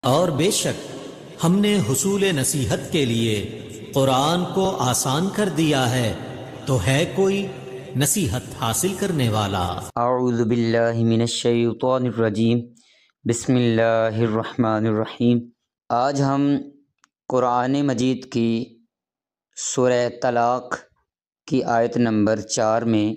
اور بے شک ہم نے حصول نصیحت کے لیے قرآن کو آسان کر دیا ہے، تو ہے کوئی نصیحت حاصل کرنے والا؟ اعوذ باللہ من الشیطان الرجیم، بسم اللہ الرحمن الرحیم۔ آج ہم قرآن مجید کی سورہ طلاق کی آیت نمبر 4 میں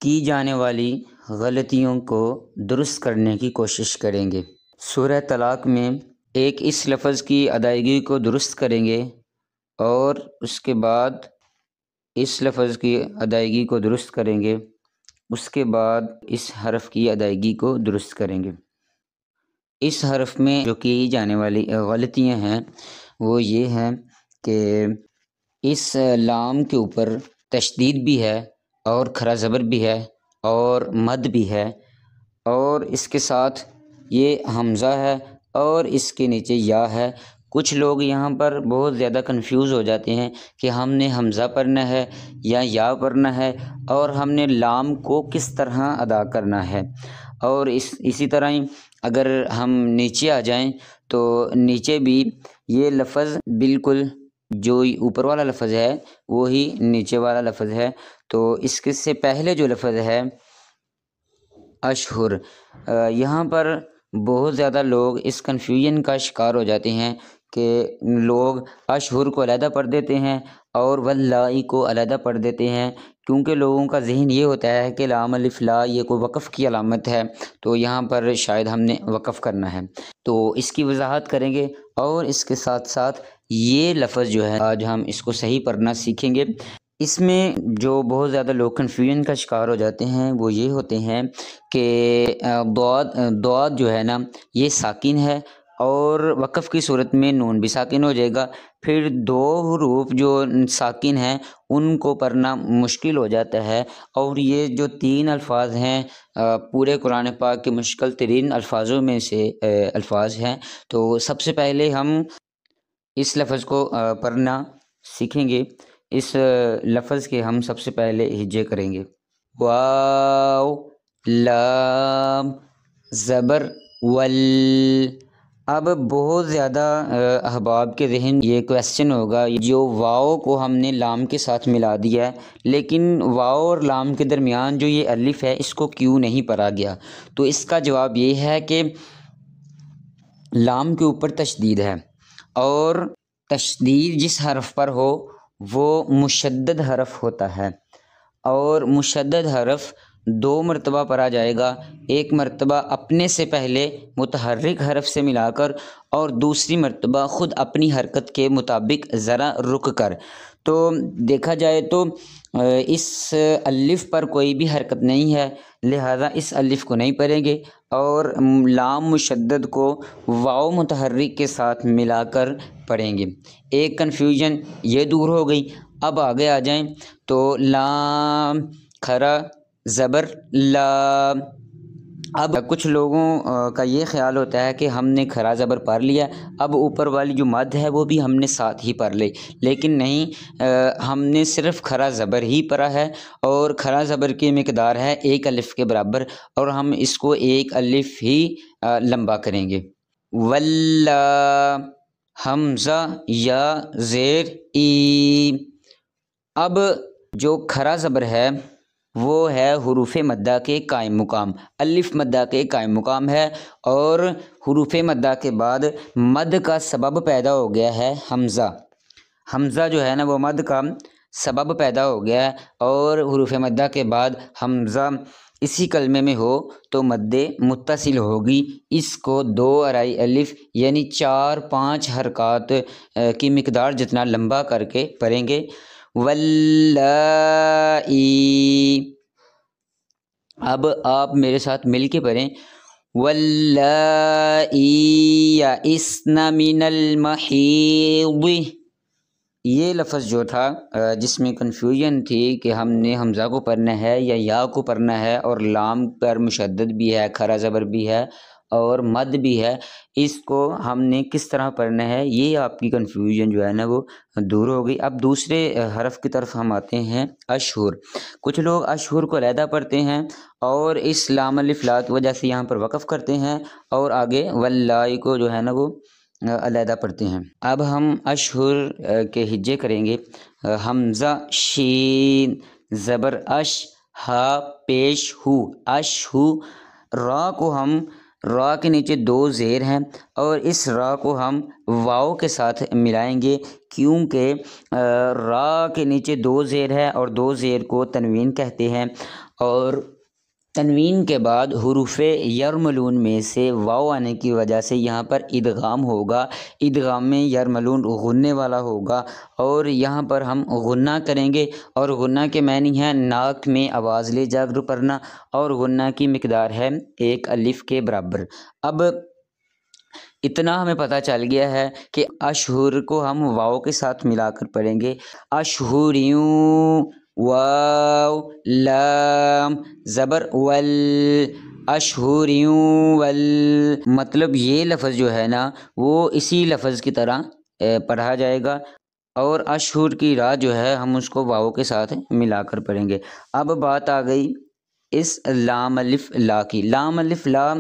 کی جانے والی غلطیوں کو درست کرنے کی کوشش کریں گے۔ سورہ طلاق میں ایک اس لفظ کی ادائیگی کو درست کریں گے اور اس کے بعد اس لفظ کی ادائیگی کو درست کریں گے، اس کے بعد اس حرف کی ادائیگی کو درست کریں گے۔ اس حرف میں جو کی جانے والی غلطیاں ہیں وہ یہ ہیں کہ اس لام کے اوپر تشدید بھی ہے اور کھڑا زبر بھی ہے اور مد بھی ہے، اور اس کے ساتھ یہ حمزہ ہے اور اس کے نیچے یا ہے۔ کچھ لوگ یہاں پر بہت زیادہ کنفیوز ہو جاتے ہیں کہ ہم نے حمزہ پڑھنا ہے یا پڑھنا ہے، اور ہم نے لام کو کس طرح ادا کرنا ہے۔ اور اسی طرح ہی اگر ہم نیچے آ جائیں تو نیچے بھی یہ لفظ بالکل جو اوپر والا لفظ ہے وہی نیچے والا لفظ ہے، تو اس کے سے پہلے جو لفظ ہے اشہر، یہاں پر بہت زیادہ لوگ اس کنفیوژن کا شکار ہو جاتے ہیں کہ لوگ اشہر کو علیحدہ پڑھ دیتے ہیں اور واللائی کو علیحدہ پڑھ دیتے ہیں، کیونکہ لوگوں کا ذہن یہ ہوتا ہے کہ لام الف لا یہ کوئی وقف کی علامت ہے، تو یہاں پر شاید ہم نے وقف کرنا ہے، تو اس کی وضاحت کریں گے۔ اور اس کے ساتھ ساتھ یہ لفظ جو ہے آج ہم اس کو صحیح پڑھنا سیکھیں گے۔ اس میں جو بہت زیادہ لوگ کنفیوژن کا شکار ہو جاتے ہیں وہ یہ ہوتے ہیں کہ ضاد جو ہے نا یہ ساکن ہے، اور وقف کی صورت میں نون بھی ساکن ہو جائے گا، پھر دو حروف جو ساکن ہیں ان کو پڑھنا مشکل ہو جاتا ہے، اور یہ جو 3 الفاظ ہیں پورے قرآن پاک کے مشکل ترین الفاظوں میں سے الفاظ ہیں، تو سب سے پہلے ہم اس لفظ کو پڑھنا سیکھیں گے۔ اس لفظ کے ہم سب سے پہلے ہجے کریں گے۔ واو، لام، زبر، ول۔ اب بہت زیادہ احباب کے ذہن یہ کویسچن ہوگا، جو واو کو ہم نے لام کے ساتھ ملا دیا ہے، لیکن واو اور لام کے درمیان جو یہ الف ہے اس کو کیوں نہیں پڑھا گیا؟ تو اس کا جواب یہ ہے کہ لام کے اوپر تشدید ہے، اور تشدید جس حرف پر ہو وہ مشدد حرف ہوتا ہے، اور مشدد حرف 2 مرتبہ پڑھا جائے گا، ایک مرتبہ اپنے سے پہلے متحرک حرف سے ملا کر، اور دوسری مرتبہ خود اپنی حرکت کے مطابق ذرا رک کر۔ تو دیکھا جائے تو اس الف پر کوئی بھی حرکت نہیں ہے، لہذا اس الف کو نہیں پڑھیں گے، اور لام مشدد کو واو متحرک کے ساتھ ملا کر پڑھیں گے۔ ایک کنفیوژن یہ دور ہو گئی۔ اب آگے آ جائیں تو لام، کھڑا زبر لا۔ اب کچھ لوگوں کا یہ خیال ہوتا ہے کہ ہم نے کھڑا زبر پڑھ لیا، اب اوپر والی جو مد ہے وہ بھی ہم نے ساتھ ہی پڑھ لی، لیکن نہیں، ہم نے صرف کھڑا زبر ہی پڑھا ہے، اور کھڑا زبر کی مقدار ہے 1 الف کے برابر، اور ہم اس کو 1 الف ہی لمبا کریں گے۔ ولا، حمزہ یا زیر ای۔ اب جو کھڑا زبر ہے وہ ہے حروف مدہ کے قائم مقام، الف مدہ کے قائم مقام ہے، اور حروف مدہ کے بعد مد کا سبب پیدا ہو گیا ہے حمزہ۔ حمزہ جو ہے نا وہ مد کا سبب پیدا ہو گیا ہے، اور حروف مدہ کے بعد حمزہ اسی کلمے میں ہو تو مد متصل ہوگی، اس کو 2 ارائی الف یعنی 4-5 حرکات کی مقدار جتنا لمبا کر کے پڑھیں گے۔ واللائی، اب آپ میرے ساتھ مل کے پڑھیں، واللائی یئسن من المحیض۔ یہ لفظ جو تھا جس میں کنفیوژن تھی کہ ہم نے حمزہ کو پڑھنا ہے یا کو پڑھنا ہے، اور لام پر مشدد بھی ہے، کھڑا زبر بھی ہے اور مد بھی ہے، اس کو ہم نے کس طرح پڑھنا ہے، یہ آپ کی کنفیوژن جو ہے نا وہ دور ہو گئی۔ اب دوسرے حرف کی طرف ہم آتے ہیں، اشہر۔ کچھ لوگ اشہر کو علیحدہ پڑھتے ہیں اور اس لام الف لا کی وجہ سے یہاں پر وقف کرتے ہیں، اور آگے واللائی کو جو ہے نا وہ علیحدہ پڑھتے ہیں۔ اب ہم اشہر کے ہجے کریں گے۔ حمزہ شین زبر اش، ہا پیش ہو، اشہو۔ را کو ہم، را کے نیچے دو زیر ہیں اور اس را کو ہم واؤ کے ساتھ ملائیں گے، کیونکہ را کے نیچے دو زیر ہے اور دو زیر کو تنوین کہتے ہیں، اور تنوین کے بعد حروف یرملون میں سے واؤ آنے کی وجہ سے یہاں پر ادغام ہوگا۔ ادغام میں یرملون غننے والا ہوگا اور یہاں پر ہم غنہ کریں گے، اور غنہ کے معنی ہے ناک میں آواز لے جا کر پڑھنا، اور غنہ کی مقدار ہے 1 الف کے برابر۔ اب اتنا ہمیں پتہ چل گیا ہے کہ اشہر کو ہم واؤ کے ساتھ ملا کر پڑھیں گے۔ اشہریوں، واو لام زبر ول، اشہریوں ول، مطلب یہ لفظ جو ہے نا وہ اسی لفظ کی طرح پڑھا جائے گا، اور اشہر کی را جو ہے ہم اس کو واؤ کے ساتھ ملا کر پڑھیں گے۔ اب بات آ گئی اس لام الف لا کی۔ لام الف لا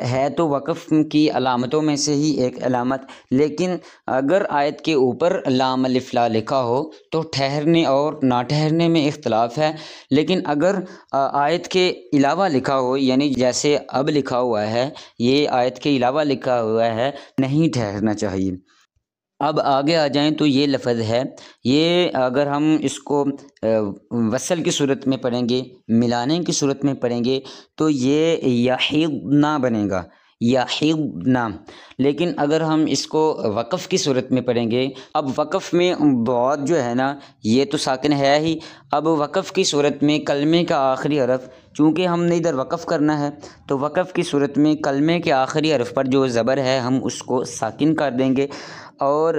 ہے تو وقف کی علامتوں میں سے ہی ایک علامت، لیکن اگر آیت کے اوپر لام الف لا لکھا ہو تو ٹھہرنے اور نہ ٹھہرنے میں اختلاف ہے، لیکن اگر آیت کے علاوہ لکھا ہو، یعنی جیسے اب لکھا ہوا ہے، یہ آیت کے علاوہ لکھا ہوا ہے، نہیں ٹھہرنا چاہیے۔ اب آگے آ جائیں تو یہ لفظ ہے، یہ اگر ہم اس کو وصل کی صورت میں پڑھیں گے، ملانے کی صورت میں پڑھیں گے تو یہ یحضنا بنے گا، یحضنا۔ لیکن اگر ہم اس کو وقف کی صورت میں پڑھیں گے، اب وقف میں ضاد جو ہے نا یہ تو ساکن ہے ہی، اب وقف کی صورت میں کلمے کا آخری حرف، چونکہ ہم نے ادھر وقف کرنا ہے تو وقف کی صورت میں کلمے کے آخری حرف پر جو زبر ہے ہم اس کو ساکن کر دیں گے، اور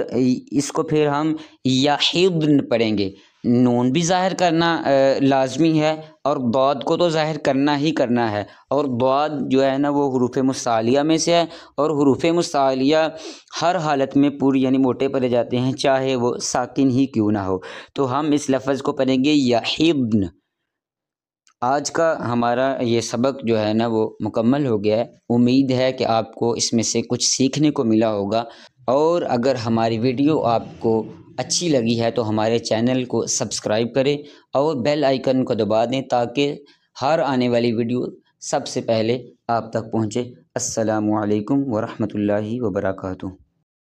اس کو پھر ہم یحضن پڑھیں گے۔ نون بھی ظاہر کرنا لازمی ہے اور ضاد کو تو ظاہر کرنا ہی کرنا ہے، اور ضاد جو ہے نا وہ حروف مستعلیہ میں سے ہے، اور حروف مستعلیہ ہر حالت میں پوری یعنی موٹے پڑھے جاتے ہیں، چاہے وہ ساکن ہی کیوں نہ ہو۔ تو ہم اس لفظ کو پڑھیں گے یحضن۔ آج کا ہمارا یہ سبق جو ہے نا وہ مکمل ہو گیا ہے۔ امید ہے کہ آپ کو اس میں سے کچھ سیکھنے کو ملا ہوگا، اور اگر ہماری ویڈیو آپ کو اچھی لگی ہے تو ہمارے چینل کو سبسکرائب کریں اور بیل آئیکن کو دبا دیں تاکہ ہر آنے والی ویڈیو سب سے پہلے آپ تک پہنچے۔ السلام علیکم ورحمۃ اللہ وبرکاتہ۔